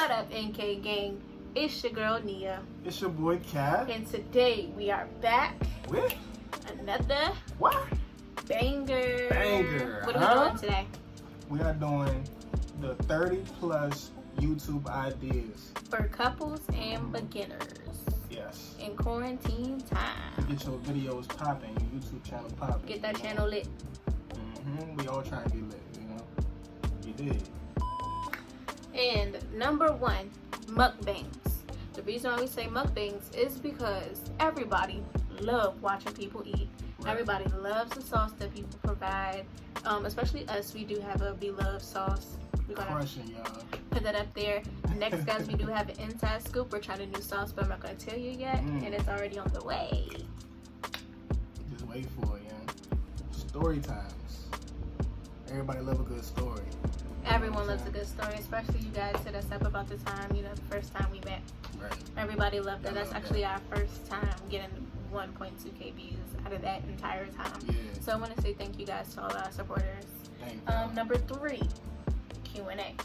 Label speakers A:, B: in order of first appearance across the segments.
A: What up, NK gang? It's your girl Nia.
B: It's your boy Kat.
A: And today we are back
B: with
A: another banger. What are we doing today?
B: We are doing the 30 plus YouTube ideas
A: for couples and beginners.
B: Yes.
A: In quarantine time.
B: Get your videos popping, your YouTube channel popping.
A: Get that channel lit.
B: We all trying to get lit, you know. You did.
A: And number one, mukbangs. The reason why we say mukbangs is because everybody loves watching people eat. Right. Everybody loves the sauce that people provide. Especially us, we do have a beloved sauce. We're gonna put that up there. Next, guys, we do have an inside scoop. We're trying a new sauce, but I'm not gonna tell you yet, and it's already on the way.
B: Just wait for it, yeah. Story times. Everybody love a good story.
A: Everyone loves a good story, especially you guys hit us up about the time, the first time we met.
B: Right.
A: Everybody loved that. That's actually our first time getting 1.2K views out of that entire time.
B: Yeah.
A: So I want to say thank you guys to all our supporters.
B: Thank you.
A: Number 3, Q&A.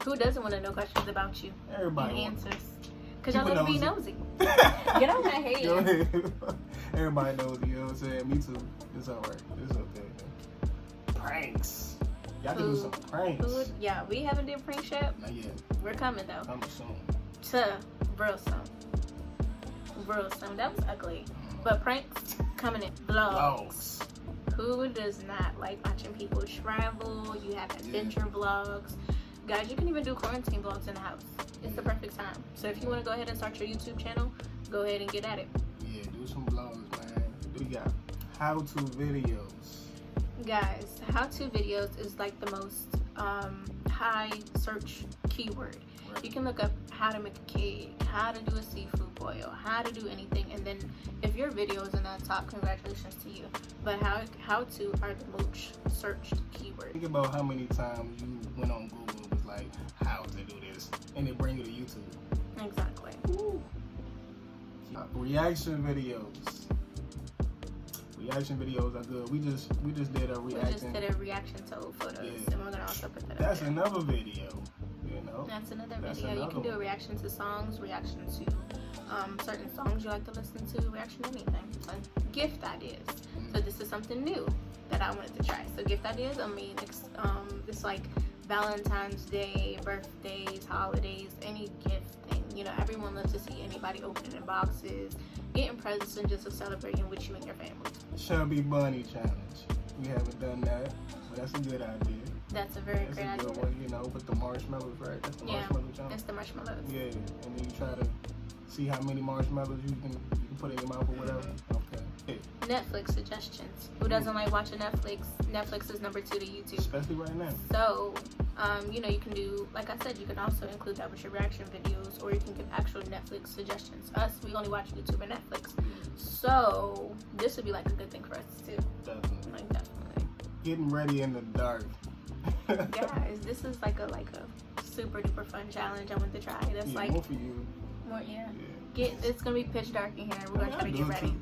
A: Who doesn't want to know questions about you?
B: Everybody
A: and answers. Because y'all love to be nosy. Get on my head.
B: Go ahead. Everybody knows, you know what I'm saying? Me too. It's alright. It's okay. Pranks. Y'all can do some pranks.
A: Yeah, we haven't done pranks yet.
B: Not yet.
A: We're coming though.
B: Coming soon.
A: To Brillstone. That was ugly. But pranks coming in. Vlogs. Who does not like watching people travel? You have adventure vlogs. Guys, you can even do quarantine vlogs in the house. It's the perfect time. So if you want to go ahead and start your YouTube channel, go ahead and get at it.
B: Yeah, do some vlogs, man. We got how-to videos.
A: Guys, how-to videos is like the most high search keyword. Right. You can look up how to make a cake, how to do a seafood boil, how to do anything, and then if your video is in that top, congratulations to you. But how to are the most searched keywords.
B: Think about how many times you went on Google and was like, how to do this, and it bring you to YouTube.
A: Exactly.
B: Reaction videos. Reaction videos are good. We just did a reaction.
A: We just did a reaction to old photos, and we're gonna also put that.
B: That's another video. You know.
A: That's another video. You can do a reaction to songs, reaction to certain songs you like to listen to, reaction to anything. So gift ideas. So this is something new that I wanted to try. So gift ideas. I mean, it's like Valentine's Day, birthdays, holidays, any gift thing. Everyone loves to see anybody opening boxes, getting presents, and just celebrating with you and your family.
B: Chubby Bunny Challenge. We haven't done that, but that's a good idea.
A: That's a very great idea.
B: One, with the marshmallows, right? That's the marshmallow challenge.
A: It's the marshmallows.
B: Yeah, and then you try to see how many marshmallows you can put in your mouth or whatever. Okay. Hey.
A: Netflix suggestions. Who doesn't like watching Netflix? Netflix is number 2 to YouTube.
B: Especially right now.
A: So, you can do, like I said, you can also include that with your reaction videos, or you can give actual Netflix suggestions. Us, we only watch YouTube and Netflix. So, this would be like a good thing for us too.
B: Definitely.
A: Like, definitely.
B: Getting ready in the dark.
A: Guys, this is like a super duper fun challenge I want to try. That's
B: more for you.
A: More, yeah. It's gonna be pitch dark in here. We're gonna try to get ready.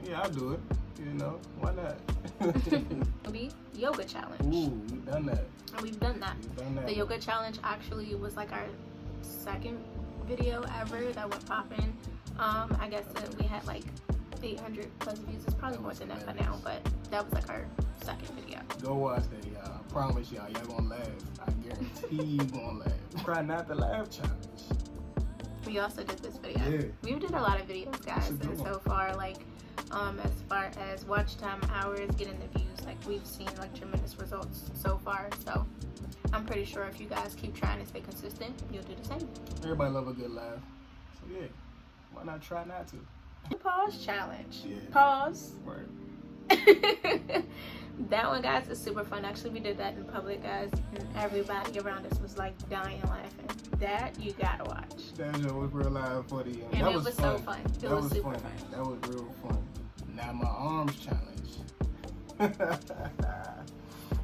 B: Yeah, I'll do it. Why not?
A: It'll be yoga challenge.
B: Ooh, we've done that.
A: We've done that. The yoga challenge actually was like our second video ever that went popping. I guess that we had like 800 plus views. It's probably more than that by now, but that was like our second video.
B: Go watch that, y'all. I promise y'all gonna laugh. I guarantee you gonna laugh. Try not to laugh challenge. We
A: also did this video.
B: Yeah.
A: We did a lot of videos, guys, and so far, as far as watch time hours, getting the views, we've seen tremendous results so far. So I'm pretty sure if you guys keep trying to stay consistent, you'll do the same.
B: Everybody love a good laugh. So yeah, why not try not to?
A: Pause challenge.
B: Yeah.
A: Pause.
B: Right.
A: That one, guys, is super fun. Actually, we did that in public, guys, and everybody around us was dying laughing. That you gotta watch.
B: That show was real live funny.
A: And it was so fun. It was super fun.
B: That was real fun. Now my arms challenge.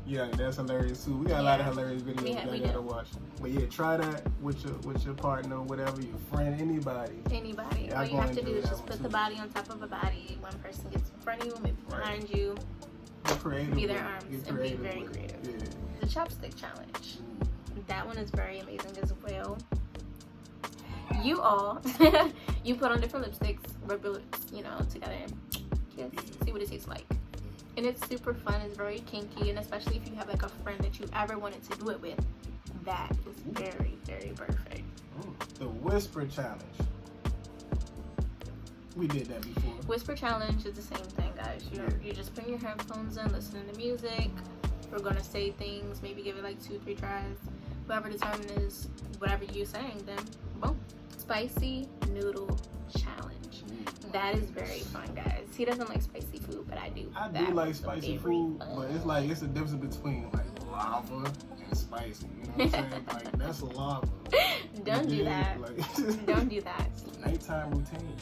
B: Yeah, that's hilarious too. We got a lot of hilarious videos you gotta watch. But yeah, try that with your partner, whatever, your friend, anybody.
A: Anybody. All you have to do is just put the body on top of a body. One person gets in front of you, maybe behind you.
B: Be creative.
A: Be their arms and be very creative.
B: Yeah.
A: The chopstick challenge. That one is very amazing as well. You all, you put on different lipsticks, rub your lips, you know, together and just see what it tastes like. And it's super fun. It's very kinky, and especially if you have like a friend that you ever wanted to do it with, that is very, very perfect.
B: The whisper challenge. We did that before.
A: Whisper challenge is the same thing, guys. You just put your headphones in, listening to music. We're gonna say things, maybe give it like 2-3 tries. Whoever determines whatever you're saying, then boom. Spicy noodle challenge. That is very fun, guys. He doesn't like spicy food, but I do.
B: I do like spicy food, but it's like it's a difference between like lava and spicy. You know what I'm saying? Like that's lava.
A: Don't do that. Like, don't do that.
B: Nighttime routine.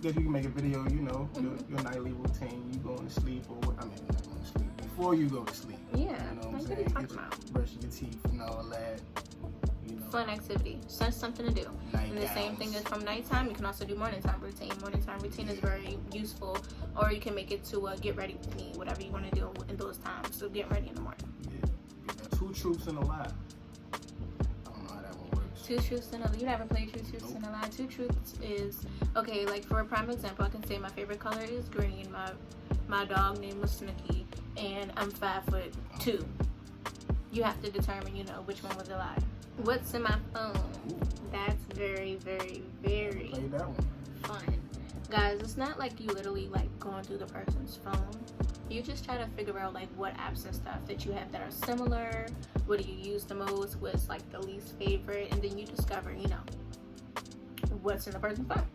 B: Guess you can make a video. You know, your nightly routine. You going to sleep, or I mean, not going to sleep before you go to sleep.
A: Yeah.
B: You know what I'm saying? Brushing your teeth and all that. You know.
A: Fun activity. So that's something to do. And the same thing is from nighttime. You can also do morning time routine. Morning time routine is very useful. Or you can make it to get ready with me, whatever you want to do in those times. So get ready in the morning.
B: Yeah. 2 truths and a lie. I don't know how that one works.
A: 2 truths and a lie. You never played 2 truths and a lie. 2 truths is, okay, like for a prime example, I can say my favorite color is green. My dog name was Snooky. And I'm 5'2". You have to determine, you know, which one was a lie. What's in my phone? That's very, very, very fun. Guys, it's not like you literally like going through the person's phone. You just try to figure out like what apps and stuff that you have that are similar. What do you use the most? What's like the least favorite? And then you discover, you know, what's in the person's phone.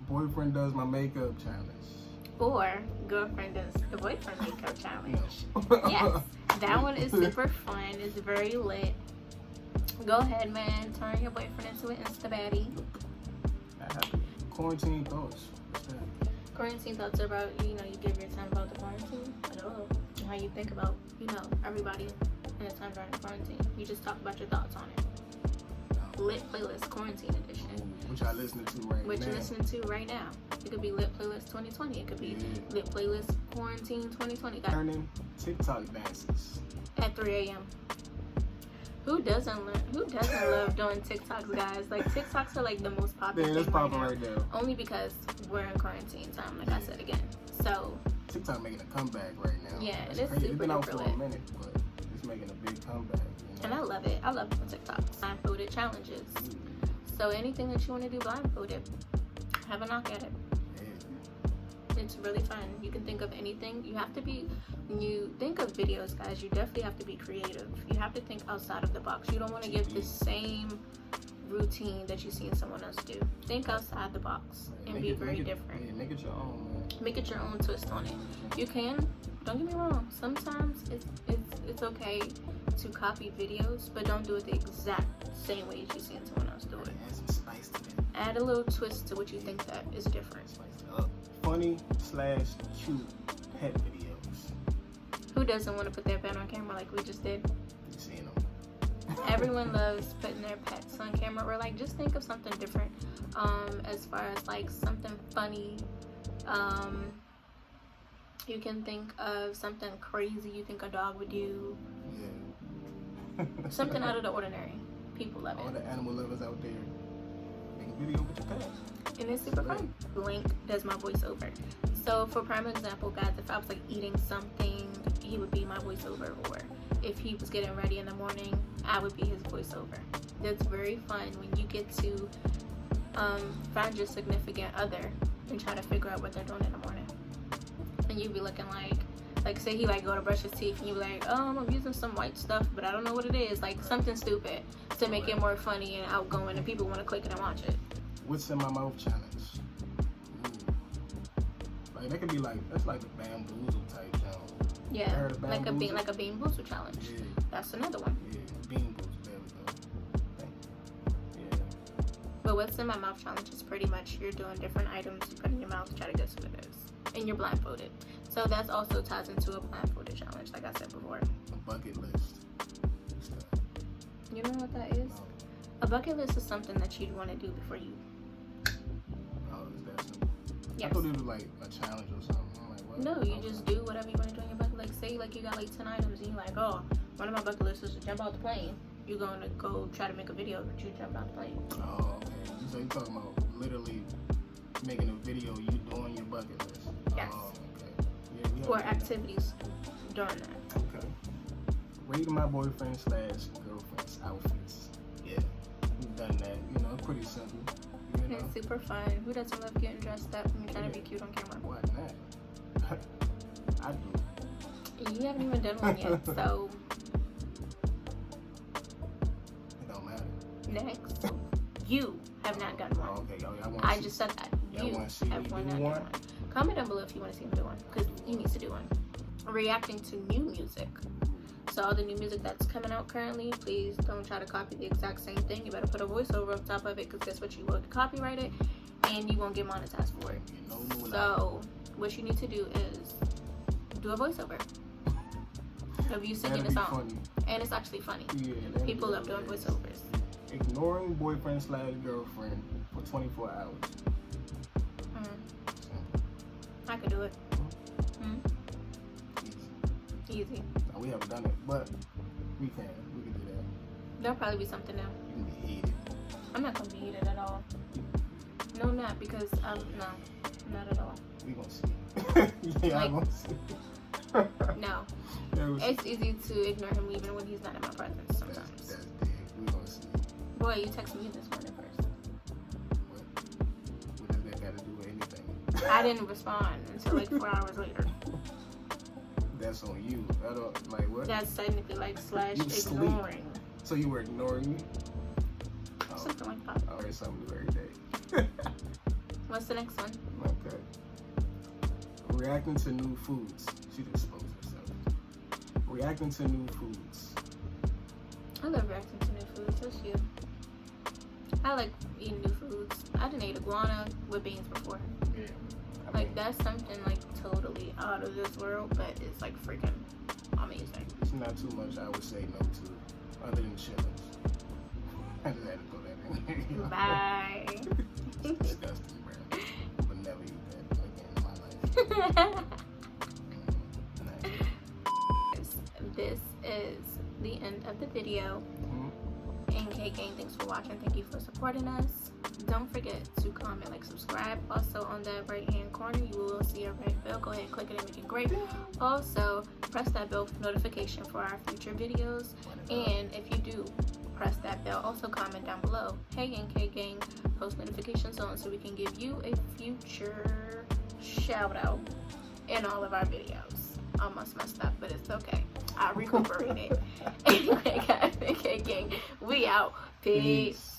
B: Boyfriend does my makeup challenge.
A: Or girlfriend does the boyfriend makeup challenge. Yes, that one is super fun. It's very lit. Go ahead, man. Turn your boyfriend into an Insta baddie.
B: Quarantine thoughts. What's that?
A: Quarantine thoughts are about, you know, you give your time about the quarantine at all. How you think about, you know, everybody in the time during the quarantine. You just talk about your thoughts on it. Lit playlist quarantine edition.
B: Which I listening to right now.
A: Which you're listening to right now. It could be lit playlist 2020. It could be lit playlist quarantine 2020.
B: Learning TikTok dances
A: at 3 a.m. Who doesn't love doing TikToks, guys? Like TikToks are like the most popular.
B: Yeah, it's popular right now.
A: Only because we're in quarantine time, like I said again. So
B: TikTok making a comeback right now.
A: Yeah,
B: it's
A: super
B: It's been out for
A: lit.
B: a minute, but it's making a big comeback. You know?
A: And I love it. I love doing TikToks. Blindfolded challenges. So anything that you want to do blindfolded, have a knock at it. It's really fun. You can think of anything. You have to be, when you think of videos, guys, you definitely have to be creative. You have to think outside of the box. You don't want to give the same routine that you've seen someone else do. Think outside the box and be very different.
B: Yeah, make it your own, man.
A: Make it your own twist on it. You can, don't get me wrong, sometimes it's okay to copy videos, but don't do it the exact same way as you've seen someone else do it.
B: Add some spice to it.
A: Add a little twist to what you think that is different.
B: Spice it up. Funny/cute pet videos.
A: Who doesn't want to put their pet on camera like we just did?
B: You seen them.
A: Everyone loves putting their pets on camera, or like just think of something different. As far as like something funny, you can think of something crazy you think a dog would do.
B: Yeah.
A: Something out of the ordinary. People love it.
B: All the animal lovers out there, make a video with your pet.
A: And it's super fun. Link does my voiceover. So for prime example, guys, if I was like eating something, he would be my voiceover. Or if he was getting ready in the morning, I would be his voiceover. That's very fun when you get to find your significant other and try to figure out what they're doing in the morning. And you'd be looking like say he like go to brush his teeth and you be like, I'm using some white stuff, but I don't know what it is. Like something stupid to make it more funny and outgoing and people want to click it and watch it.
B: What's in my mouth challenge? Like that could be like, that's like a bamboozle type challenge.
A: Yeah, like a bean boozle challenge.
B: Yeah.
A: That's another one.
B: Yeah, bean boozle, there we go. Yeah.
A: But what's in my mouth challenge is pretty much you're doing different items you put in your mouth to try to guess what it is. And you're blindfolded. So that's also ties into a blindfolded challenge, like I said before.
B: A bucket list. What's that?
A: You know what that is?
B: No.
A: A bucket list is something that you'd want to do before you.
B: Oh, is that simple?
A: Yes.
B: I thought it was like a challenge or something. I'm like, what?
A: No, you just do whatever you want to do in your bucket. Like say like you got like 10 items and you're like, oh, One of my bucket lists is to jump out the plane. You're going to go try to make a video, but you jump out the plane.
B: Oh, okay. So you're talking about literally making a video you doing your bucket list?
A: Yes.
B: Oh, okay. Yeah,
A: or activities during that.
B: Okay. Rating my boyfriend/girlfriend's outfits. Yeah, we've done that. You know, pretty simple. You know?
A: It's super fun. Who doesn't love getting dressed up and trying to be cute on camera?
B: Why not? I do.
A: You haven't even done one yet, so.
B: It don't matter.
A: Next. You have not done one.
B: Oh, okay.
A: I just said that. You have
B: one.
A: Done one. Comment down below if you want to see him do one, because he needs to do one. Reacting to new music. So all the new music that's coming out currently, please don't try to copy the exact same thing. You better put a voiceover on top of it, because guess what? You will copyright it and you won't get monetized for it. So what you need to do is do a voiceover of you singing a song.
B: Funny.
A: And it's actually funny.
B: Yeah,
A: people love doing voiceovers.
B: Ignoring boyfriend/girlfriend for 24 hours.
A: I could do it. Easy.
B: No, we haven't done it, but we can do that.
A: There'll probably be something now.
B: You can be heated.
A: I'm not gonna be heated at all. No, not because no, not at all.
B: We gonna see. Yeah, I'm gonna see.
A: No. It's easy to ignore him even when he's not in my presence sometimes.
B: That's big. We gonna see.
A: Boy, you texted me this morning first.
B: What does that got to do with anything?
A: I didn't respond until like 4 hours later.
B: That's on you. I don't like what.
A: That's technically like / ignoring.
B: So you were ignoring me? Oh.
A: Something like that.
B: Alright, something to do every day.
A: What's the next one?
B: Okay. Reacting to new foods. She exposed herself. Reacting to new foods.
A: I love reacting to new foods. That's you. I like eating new foods. I done ate iguana with beans before.
B: Yeah.
A: Like that's something like totally out of this world, but it's like freaking amazing.
B: It's not too much I would say no to, other than chillings. I just had to throw that in there.
A: Bye.
B: It's disgusting, bro. But never eat that again in my life.
A: This is the end of the video. NK Gang, thanks for watching. Thank you for supporting us. Don't forget to comment, like, subscribe. Also on that right hand corner you will see a red bell. Go ahead and click it and make it great. Also press that bell for notification for our future videos. And if you do press that bell, also comment down below, hey NK Gang, post notifications on so we can give you a future shout out in all of our videos. Almost messed up, but it's okay. I'll recuperate it. Anyway guys, NK Gang, we out. Peace.